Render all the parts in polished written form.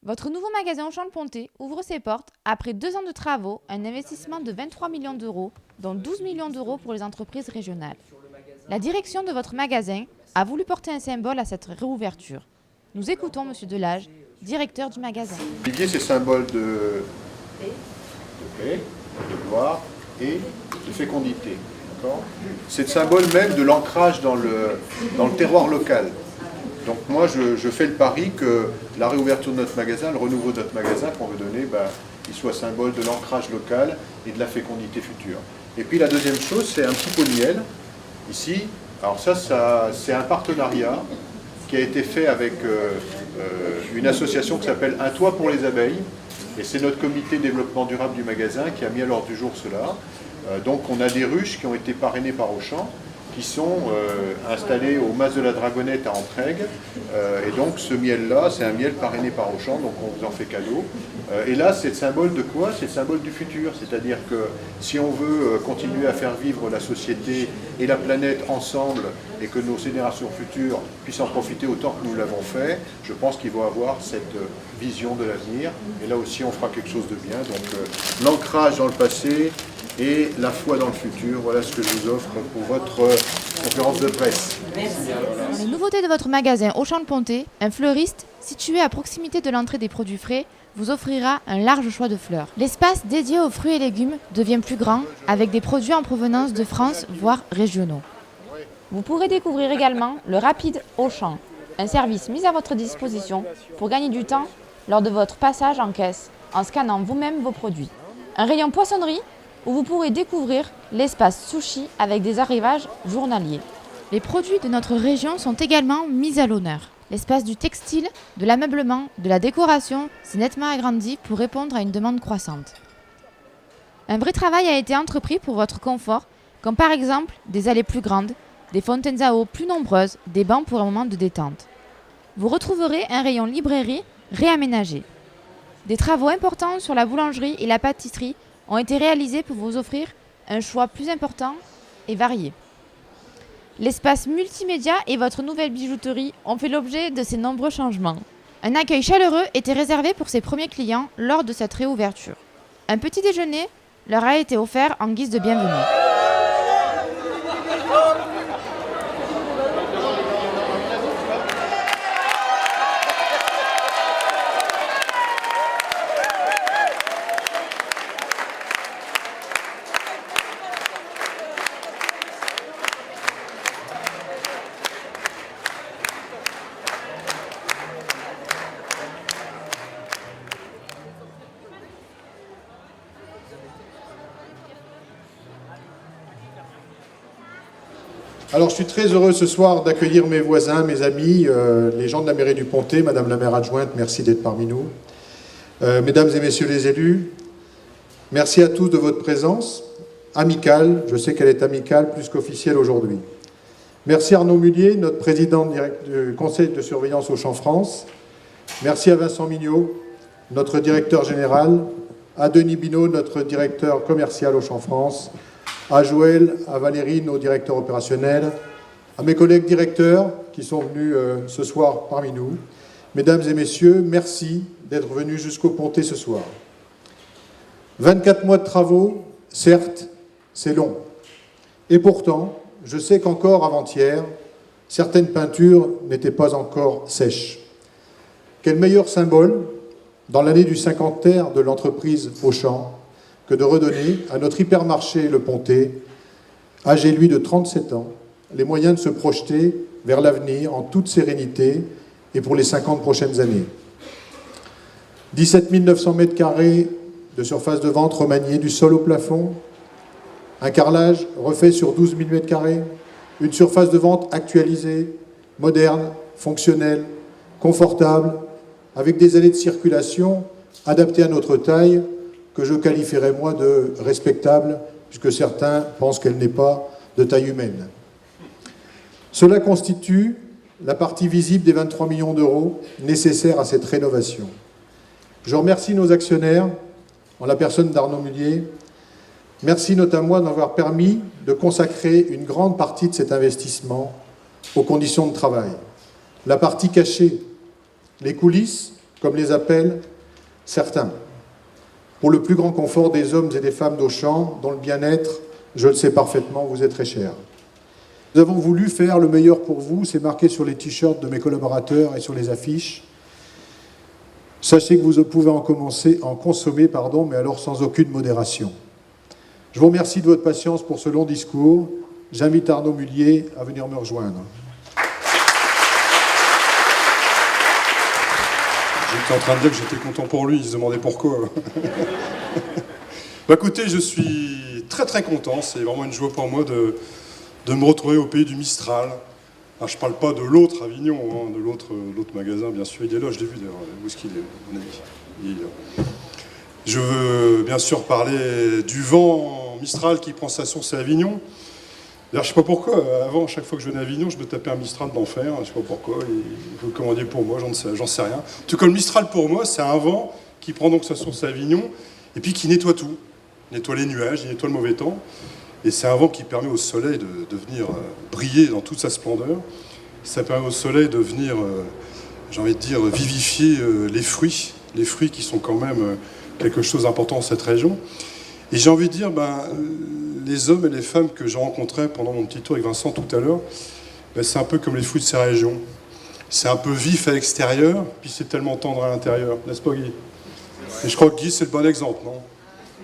Votre nouveau magasin Auchan-le-Pontet ouvre ses portes après 2 ans de travaux, un investissement de 23 millions d'euros, dont 12 millions d'euros pour les entreprises régionales. La direction de votre magasin a voulu porter un symbole à cette réouverture. Nous écoutons M. Delage, directeur du magasin. L'olivier, c'est symbole de paix, de gloire et de fécondité. C'est le symbole même de l'ancrage dans le terroir local. Donc moi, je fais le pari que la réouverture de notre magasin, le renouveau de notre magasin qu'on veut donner, il soit symbole de l'ancrage local et de la fécondité future. Et puis la deuxième chose, c'est un petit pot de miel, ici. Alors ça c'est un partenariat qui a été fait avec une association qui s'appelle Un Toit pour les Abeilles. Et c'est notre comité développement durable du magasin qui a mis à l'ordre du jour cela. Donc on a des ruches qui ont été parrainées par Auchan, qui sont installées au Mas de la Dragonnette à Entraigues. Et donc ce miel-là, c'est un miel parrainé par Auchan, donc on vous en fait cadeau. Et là, c'est le symbole de quoi? C'est le symbole du futur. C'est-à-dire que si on veut continuer à faire vivre la société et la planète ensemble, et que nos générations futures puissent en profiter autant que nous l'avons fait, je pense qu'il faut avoir cette vision de l'avenir. Et là aussi, on fera quelque chose de bien. Donc l'ancrage dans le passé et la foi dans le futur, voilà ce que je vous offre pour votre conférence de presse. Dans les nouveautés de votre magasin Auchan-le-Pontet, un fleuriste situé à proximité de l'entrée des produits frais vous offrira un large choix de fleurs. L'espace dédié aux fruits et légumes devient plus grand avec des produits en provenance de France, voire régionaux. Vous pourrez découvrir également le Rapide Auchan, un service mis à votre disposition pour gagner du temps lors de votre passage en caisse en scannant vous-même vos produits. Un rayon poissonnerie où vous pourrez découvrir l'espace sushi avec des arrivages journaliers. Les produits de notre région sont également mis à l'honneur. L'espace du textile, de l'ameublement, de la décoration s'est nettement agrandi pour répondre à une demande croissante. Un vrai travail a été entrepris pour votre confort, comme par exemple des allées plus grandes, des fontaines à eau plus nombreuses, des bancs pour un moment de détente. Vous retrouverez un rayon librairie réaménagé. Des travaux importants sur la boulangerie et la pâtisserie ont été réalisés pour vous offrir un choix plus important et varié. L'espace multimédia et votre nouvelle bijouterie ont fait l'objet de ces nombreux changements. Un accueil chaleureux était réservé pour ses premiers clients lors de cette réouverture. Un petit déjeuner leur a été offert en guise de bienvenue. Alors je suis très heureux ce soir d'accueillir mes voisins, mes amis, les gens de la mairie du Pontet, Madame la maire adjointe, merci d'être parmi nous. Mesdames et messieurs les élus, merci à tous de votre présence, amicale, je sais qu'elle est amicale plus qu'officielle aujourd'hui. Merci Arnaud Mullier, notre président du conseil de surveillance Auchan France. Merci à Vincent Mignot, notre directeur général, à Denis Binot, notre directeur commercial Auchan France, à Joël, à Valérie, nos directeurs opérationnels, à mes collègues directeurs qui sont venus ce soir parmi nous. Mesdames et messieurs, merci d'être venus jusqu'au Pontet ce soir. 24 mois de travaux, certes, c'est long. Et pourtant, je sais qu'encore avant-hier, certaines peintures n'étaient pas encore sèches. Quel meilleur symbole, dans l'année du cinquantenaire de l'entreprise Auchan, que de redonner à notre hypermarché Le Pontet, âgé lui de 37 ans, les moyens de se projeter vers l'avenir en toute sérénité et pour les 50 prochaines années. 17 900 mètres carrés de surface de vente remaniée du sol au plafond, un carrelage refait sur 12 000 mètres carrés, une surface de vente actualisée, moderne, fonctionnelle, confortable, avec des allées de circulation adaptées à notre taille, que je qualifierais moi de respectable, puisque certains pensent qu'elle n'est pas de taille humaine. Cela constitue la partie visible des 23 millions d'euros nécessaires à cette rénovation. Je remercie nos actionnaires, en la personne d'Arnaud Mullier. Merci notamment d'avoir permis de consacrer une grande partie de cet investissement aux conditions de travail. La partie cachée, les coulisses, comme les appellent certains, pour le plus grand confort des hommes et des femmes d'Auchan, dont le bien-être, je le sais parfaitement, vous est très cher. Nous avons voulu faire le meilleur pour vous, c'est marqué sur les t-shirts de mes collaborateurs et sur les affiches. Sachez que vous pouvez en consommer, mais alors sans aucune modération. Je vous remercie de votre patience pour ce long discours. J'invite Arnaud Mullier à venir me rejoindre. J'étais en train de dire que j'étais content pour lui, il se demandait pourquoi. Écoutez, je suis très très content, c'est vraiment une joie pour moi de me retrouver au pays du Mistral. Alors, je ne parle pas de l'autre Avignon, hein, de l'autre magasin, bien sûr, il est là, je l'ai vu d'ailleurs. Où est-ce qu'il est, mon ami? Il est là. Je veux bien sûr parler du vent Mistral qui prend sa source à Avignon. D'ailleurs, je ne sais pas pourquoi, avant, chaque fois que je venais à Avignon, je me tapais un Mistral d'enfer, je ne sais pas pourquoi, vous le commandiez pour moi, j'en sais rien. En tout cas, le Mistral pour moi, c'est un vent qui prend donc sa source à Avignon, et puis qui nettoie tout. Il nettoie les nuages, il nettoie le mauvais temps. Et c'est un vent qui permet au soleil de venir briller dans toute sa splendeur. Ça permet au soleil de venir, j'ai envie de dire, vivifier les fruits qui sont quand même quelque chose d'important dans cette région. Et j'ai envie de dire, les hommes et les femmes que j'ai rencontrés pendant mon petit tour avec Vincent tout à l'heure, c'est un peu comme les fruits de ces régions. C'est un peu vif à l'extérieur, puis c'est tellement tendre à l'intérieur. N'est-ce pas, Guy? Et je crois que Guy, c'est le bon exemple, non?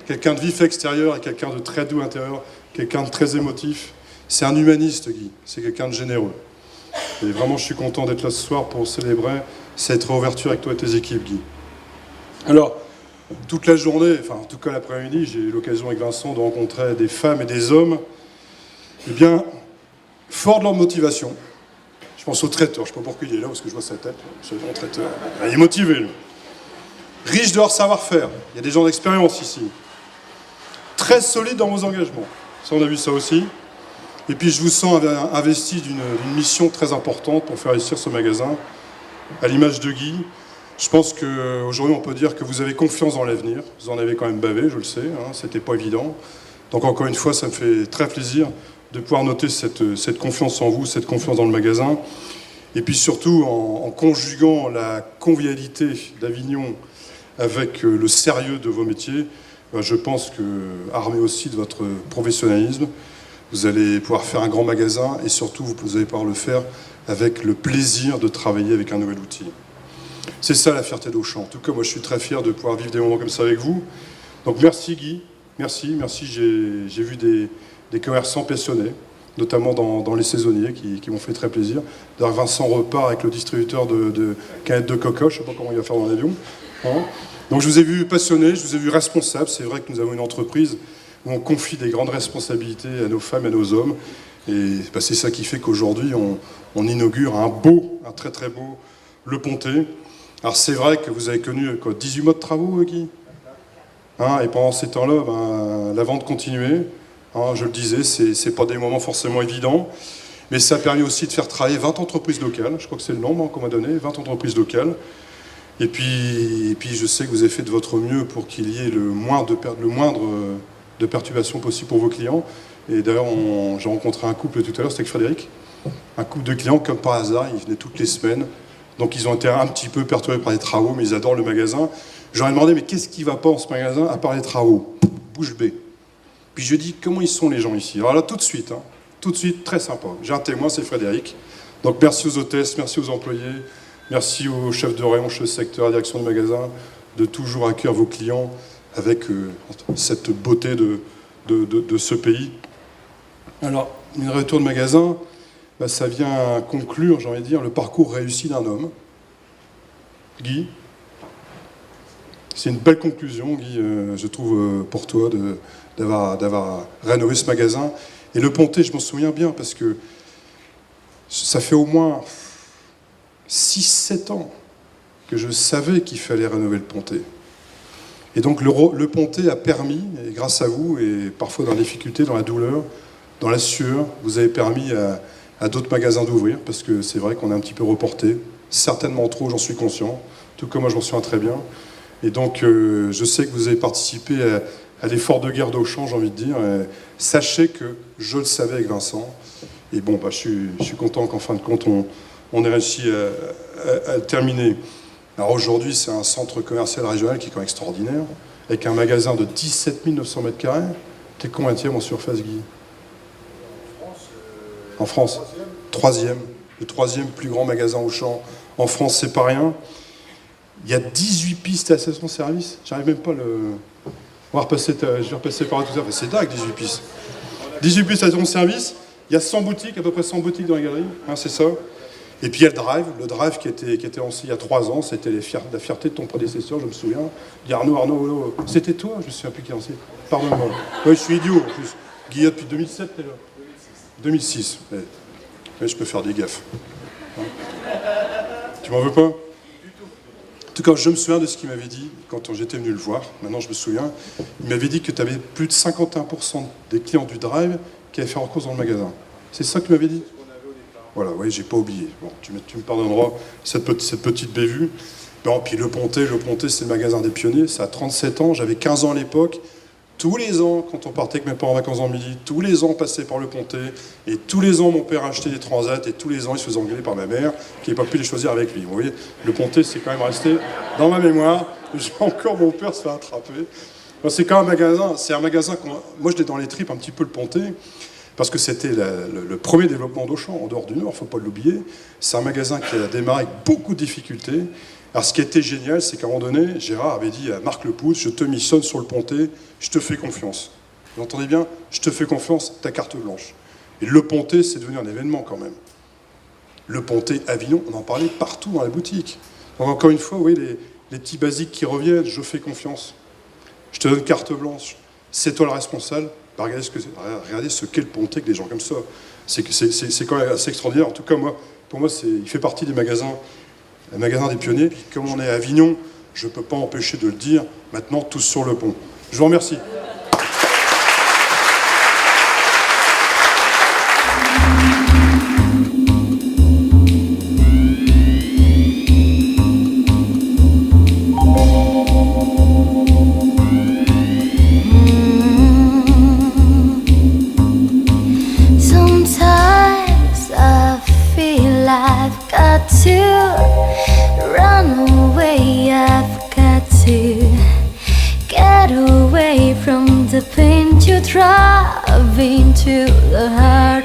Quelqu'un de vif à l'extérieur et quelqu'un de très doux à l'intérieur, quelqu'un de très émotif. C'est un humaniste, Guy. C'est quelqu'un de généreux. Et vraiment, je suis content d'être là ce soir pour célébrer cette réouverture avec toi et tes équipes, Guy. Alors, toute la journée, enfin en tout cas l'après-midi, j'ai eu l'occasion avec Vincent de rencontrer des femmes et des hommes, eh bien, forts de leur motivation. Je pense au traiteur, je ne sais pas pourquoi il est là, parce que je vois sa tête. C'est un traiteur. Il est motivé, lui. Riche de leur savoir-faire. Il y a des gens d'expérience ici. Très solides dans vos engagements. Ça, on a vu ça aussi. Et puis, je vous sens investi d'une mission très importante pour faire réussir ce magasin, à l'image de Guy. Je pense qu'aujourd'hui, on peut dire que vous avez confiance dans l'avenir. Vous en avez quand même bavé, je le sais, hein, c'était pas évident. Donc encore une fois, ça me fait très plaisir de pouvoir noter cette confiance en vous, cette confiance dans le magasin. Et puis surtout, en conjuguant la convivialité d'Avignon avec le sérieux de vos métiers, je pense que, armé aussi de votre professionnalisme, vous allez pouvoir faire un grand magasin et surtout, vous allez pouvoir le faire avec le plaisir de travailler avec un nouvel outil. C'est ça la fierté d'Auchan. En tout cas, moi je suis très fier de pouvoir vivre des moments comme ça avec vous. Donc merci Guy, merci. J'ai vu des commerçants passionnés, notamment dans les saisonniers qui m'ont fait très plaisir. D'ailleurs, Vincent repart avec le distributeur de canettes de coca, je ne sais pas comment il va faire dans l'avion. Hein. Donc je vous ai vu passionné, je vous ai vu responsable. C'est vrai que nous avons une entreprise où on confie des grandes responsabilités à nos femmes et à nos hommes. Et c'est ça qui fait qu'aujourd'hui on inaugure un très très beau Le Pontet. Alors c'est vrai que vous avez connu 18 mois de travaux, Guy, hein, et pendant ces temps-là, la vente continuait. Hein, je le disais, c'est pas des moments forcément évidents, mais ça a permis aussi de faire travailler 20 entreprises locales. Je crois que c'est le nombre qu'on m'a donné, 20 entreprises locales. Et puis je sais que vous avez fait de votre mieux pour qu'il y ait le moindre de perturbations possible pour vos clients. Et d'ailleurs, j'ai rencontré un couple tout à l'heure, c'était avec Frédéric, un couple de clients comme par hasard, ils venaient toutes les semaines. Donc ils ont été un petit peu perturbés par les travaux, mais ils adorent le magasin. Je leur ai demandé, mais qu'est-ce qui ne va pas en ce magasin à part les travaux? Bouche bée. Puis je dis, comment ils sont les gens ici? Alors là, tout de suite, très sympa. J'ai un témoin, c'est Frédéric. Donc merci aux hôtesses, merci aux employés, merci aux chefs de rayon, chefs de secteur, à la direction du magasin, de toujours accueillir vos clients avec cette beauté de ce pays. Alors, une retour de magasin, ça vient conclure, j'ai envie de dire, le parcours réussi d'un homme. Guy, c'est une belle conclusion, Guy, je trouve, pour toi, d'avoir rénové ce magasin. Et Le Pontet, je m'en souviens bien, parce que ça fait au moins 6-7 ans que je savais qu'il fallait rénover Le Pontet. Et donc le Pontet a permis, et grâce à vous, et parfois dans la difficulté, dans la douleur, dans la sueur, vous avez permis à d'autres magasins d'ouvrir, parce que c'est vrai qu'on est un petit peu reporté, certainement trop, j'en suis conscient, tout comme moi je m'en souviens très bien. Et donc je sais que vous avez participé à l'effort de guerre d'Auchan, j'ai envie de dire. Et sachez que je le savais avec Vincent, et bon, je suis content qu'en fin de compte on ait réussi à le terminer. Alors aujourd'hui, c'est un centre commercial régional qui est quand même extraordinaire, avec un magasin de 17 900 mètres carrés. T'es combienième en surface, Guy? En France, troisième. Le troisième plus grand magasin Auchan en France, c'est pas rien. Il y a 18 pistes à station-service. J'arrive même pas à le... On va repasser, je vais repasser par là tout ça. C'est dingue, 18 pistes. 18 pistes à station-service. Il y a 100 boutiques, à peu près 100 boutiques dans la galerie. Hein, c'est ça. Et puis il y a le Drive qui était lancé il y a 3 ans. C'était la fierté de ton prédécesseur, je me souviens. Il dit Arnaud, c'était toi? Je me souviens plus qui a lancé. Pardonne-moi. Oui, je suis idiot en plus. Guy, depuis 2007, t'es là. 2006. Ouais. Ouais, je peux faire des gaffes. Hein, tu m'en veux pas? En tout cas, je me souviens de ce qu'il m'avait dit quand j'étais venu le voir. Maintenant, je me souviens. Il m'avait dit que tu avais plus de 51% des clients du Drive qui avaient fait en course dans le magasin. C'est ça qu'il m'avait dit? Voilà, oui, j'ai pas oublié. Bon, tu me pardonneras cette petite bévue. Bon, puis le Pontet, c'est le magasin des pionniers. Ça a 37 ans. J'avais 15 ans à l'époque. Tous les ans, quand on partait avec mes parents en vacances en midi, tous les ans, on passait par le Pontet. Et tous les ans, mon père achetait des transats. Et tous les ans, il se faisait engueuler par ma mère, qui n'avait pas pu les choisir avec lui. Vous voyez, le Pontet, c'est quand même resté dans ma mémoire. J'ai encore mon père se faire attraper. C'est quand même un magasin. Moi, je l'ai dans les tripes un petit peu, le Pontet. Parce que c'était le premier développement d'Auchan, en dehors du Nord, il ne faut pas l'oublier. C'est un magasin qui a démarré avec beaucoup de difficultés. Alors ce qui était génial, c'est qu'à un moment donné, Gérard avait dit à Marc Lepoutre, je te missionne sur le Pontet, je te fais confiance. Vous entendez bien? Je te fais confiance, ta carte blanche. Et le Pontet, c'est devenu un événement quand même. Le Pontet, Avignon, on en parlait partout dans la boutique. Donc encore une fois, vous voyez, les petits basiques qui reviennent, je fais confiance. Je te donne carte blanche, c'est toi le responsable. Bah, regardez ce qu'est le Pontet avec des gens comme ça. C'est quand même assez extraordinaire. En tout cas, pour moi, il fait partie des magasins des pionniers. Puis comme on est à Avignon, je ne peux pas empêcher de le dire, maintenant, tous sur le pont. Je vous remercie. Get away from the pain you drive into the heart